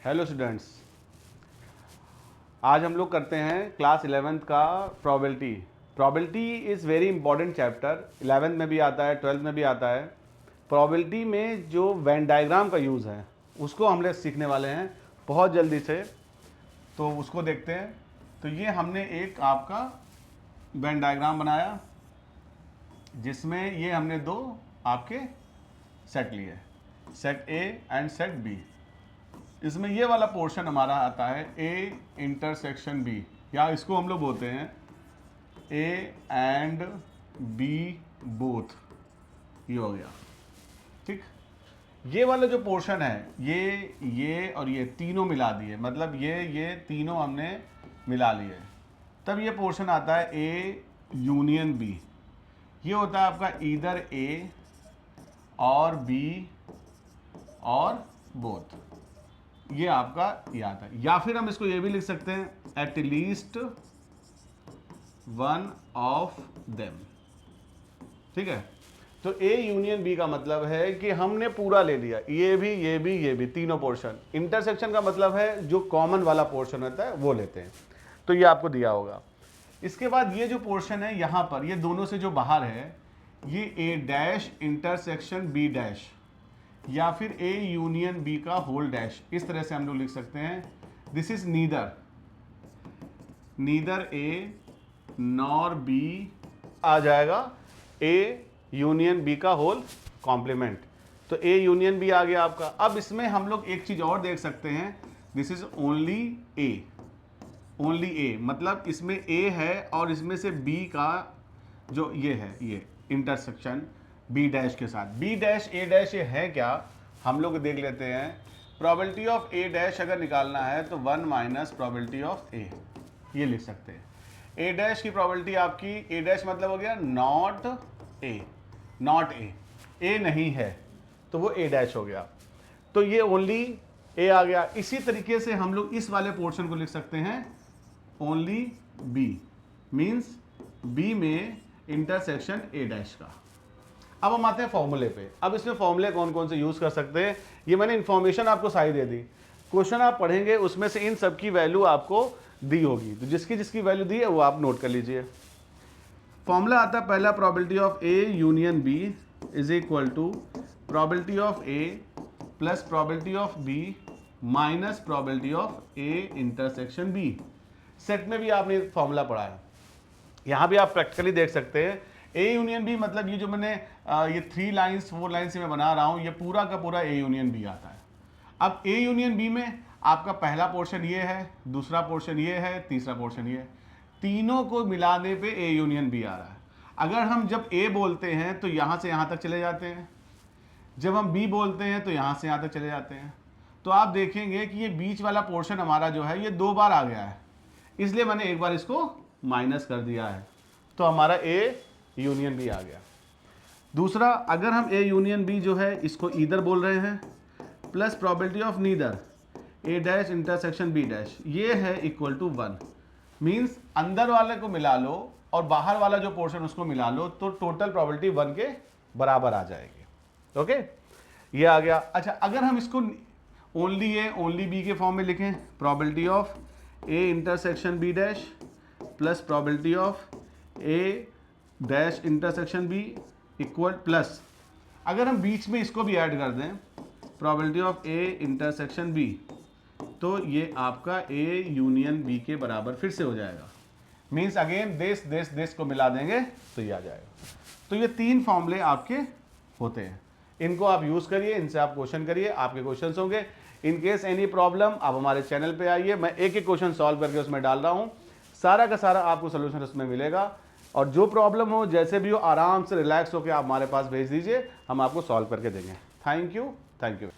Hello students, आज हम लोग करते हैं क्लास 11th का probability. Probability is very important chapter, 11th में भी आता है, 12th में भी आता है। प्रोबेबिलिटी में जो वेन डायग्राम का यूज़ है उसको हम लोग सीखने वाले हैं बहुत जल्दी से, तो उसको देखते हैं। तो ये हमने एक आपका वेन डायग्राम बनाया जिसमें ये हमने दो आपके सेट लिए, set A and set B. इसमें ये वाला पोर्शन हमारा आता है ए इंटरसेक्शन बी, या इसको हम लोग बोलते हैं ए एंड बी बोथ। ये हो गया, ठीक। ये वाला जो पोर्शन है ये और ये तीनों मिला दिए, मतलब ये तीनों हमने मिला लिए, तब ये पोर्शन आता है ए यूनियन बी। ये होता है आपका ईदर ए और बी और बोथ। ये आपका ये आता है, या फिर हम इसको ये भी लिख सकते हैं at least one of them, ठीक है। तो ए यूनियन बी का मतलब है कि हमने पूरा ले लिया, ये भी तीनों पोर्शन। इंटरसेक्शन का मतलब है जो कॉमन वाला पोर्शन होता है वो लेते हैं, तो ये आपको दिया होगा। इसके बाद ये जो पोर्शन है यहाँ पर, ये दोनों से जो बाहर है, ये A dash intersection B dash, या फिर ए यूनियन बी का होल डैश, इस तरह से हम लोग लिख सकते हैं। This is neither A nor B आ जाएगा ए यूनियन बी का होल कॉम्प्लीमेंट। तो ए यूनियन बी आ गया आपका। अब इसमें हम लोग एक चीज और देख सकते हैं, दिस इज ओनली ए, मतलब इसमें ए है और इसमें से बी का जो ये है, ये इंटरसेक्शन बी डैश के साथ, बी डैश ए डैश ये है क्या, हम लोग देख लेते हैं। प्रोबेबिलिटी ऑफ ए डैश अगर निकालना है तो 1 माइनस प्रोबेबिलिटी ऑफ ए, ये लिख सकते हैं। ए डैश की प्रोबेबिलिटी आपकी, ए डैश मतलब हो गया नॉट ए नहीं है, तो वो ए डैश हो गया, तो ये ओनली ए आ गया। इसी तरीके से हम लोग इस वाले पोर्शन को लिख सकते हैं ओनली बी, मीन्स बी में इंटरसेक्शन ए डैश का। अब हम आते हैं फॉर्मूले पे। अब इसमें फॉर्मूले कौन कौन से यूज कर सकते हैं, ये मैंने इंफॉर्मेशन आपको सारी दे दी। क्वेश्चन आप पढ़ेंगे उसमें से इन सब की वैल्यू आपको दी होगी, तो जिसकी जिसकी वैल्यू दी है वो आप नोट कर लीजिए। फॉर्मूला आता है पहला, probability of A union B is equal to probability of A plus probability of B minus probability of A intersection B. Set में भी आपने फॉर्मूला पढ़ा है, यहाँ भी आप प्रैक्टिकली देख सकते हैं। ए यूनियन बी मतलब ये जो मैंने ये 3 लाइन्स 4 लाइन से मैं बना रहा हूँ, ये पूरा का पूरा ए यूनियन बी आता है। अब ए यूनियन बी में आपका पहला पोर्शन ये है, दूसरा पोर्शन ये है, तीसरा पोर्शन ये है, तीनों को मिलाने पे ए यूनियन बी आ रहा है। अगर हम जब ए बोलते हैं तो यहाँ से यहाँ तक चले जाते हैं, जब हम बी बोलते हैं तो यहाँ से यहाँ तक चले जाते हैं। तो आप देखेंगे कि ये बीच वाला पोर्शन हमारा जो है ये 2 बार आ गया है, इसलिए मैंने एक बार इसको माइनस कर दिया है, तो हमारा ए यूनियन बी आ गया। दूसरा, अगर हम ए यूनियन बी जो है इसको ईदर बोल रहे हैं plus probability of neither A dash intersection B dash, ये है इक्वल टू 1, मीन्स अंदर वाले को मिला लो और बाहर वाला जो पोर्शन उसको मिला लो, तो टोटल प्रोबेबिलिटी 1 के बराबर आ जाएगी। ओके, ये आ गया। अच्छा, अगर हम इसको ओनली ए ओनली बी के फॉर्म में लिखें, probability of A intersection B dash plus probability of A dash intersection B equal plus, अगर हम बीच में इसको भी ऐड कर दें probability of A intersection B, तो ये आपका ए यूनियन बी के बराबर फिर से हो जाएगा। मीन्स अगेन दिस को मिला देंगे तो ये आ जाएगा। तो ये 3 फॉर्मूले आपके होते हैं, इनको आप यूज़ करिए, इनसे आप क्वेश्चन करिए, आपके क्वेश्चन होंगे। इन केस एनी प्रॉब्लम आप हमारे चैनल पे आइए, मैं एक एक क्वेश्चन सॉल्व करके उसमें डाल रहा हूँ, सारा का सारा आपको सोल्यूशन उसमें मिलेगा। और जो प्रॉब्लम हो, जैसे भी हो, आराम से रिलैक्स होकर आप हमारे पास भेज दीजिए, हम आपको सॉल्व करके देंगे। Thank you.